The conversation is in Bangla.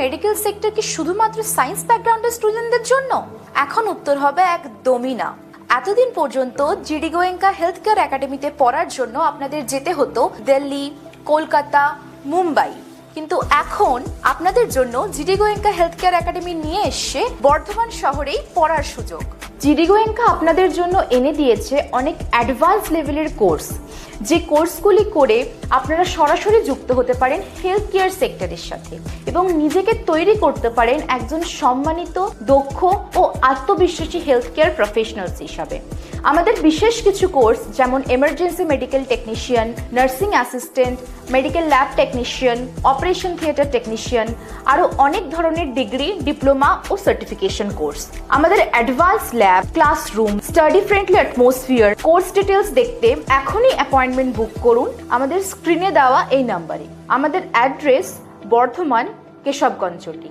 মেডিকেল সেক্টর কি শুধুমাত্র সায়েন্স ব্যাকগ্রাউন্ডের স্টুডেন্টদের জন্য? এখন উত্তর হবে একদমই না। এতদিন পর্যন্ত জিডি গোয়েঙ্কা হেলথ কেয়ার একাডেমিতে পড়ার জন্য আপনাদের যেতে হতো দিল্লি, কলকাতা, মুম্বাই, কিন্তু এখন আপনাদের জন্য GD Goenka health care academy নিয়ে এসে বর্ধমান শহরেই পড়ার সুযোগ। জিডি গোয়েঙ্কা আপনাদের জন্য এনে দিয়েছে অনেক অ্যাডভান্স লেভেলের কোর্স, যে কোর্সগুলি করে আপনারা সরাসরি যুক্ত হতে পারেন হেলথ কেয়ার সেক্টরের সাথে এবং নিজেকে তৈরি করতে পারেন একজন সম্মানিত, দক্ষ ও আত্মবিশ্বাসী হেলথ কেয়ার প্রফেশনালস হিসাবে। আমাদের বিশেষ কিছু কোর্স যেমন emergency medical technician, nursing assistant, medical lab technician, operation theatre technician, আরও অনেক ধরনের ডিগ্রি, ডিপ্লোমা ও সার্টিফিকেশন কোর্স। আমাদের advance lab, classroom, study friendly atmosphere, course details দেখতে এখনই অ্যাপয়েন্টমেন্ট বুক করুন আমাদের স্ক্রিনে দেওয়া এই নাম্বারে। আমাদের অ্যাড্রেস বর্ধমান, কেশবগঞ্জ চটি।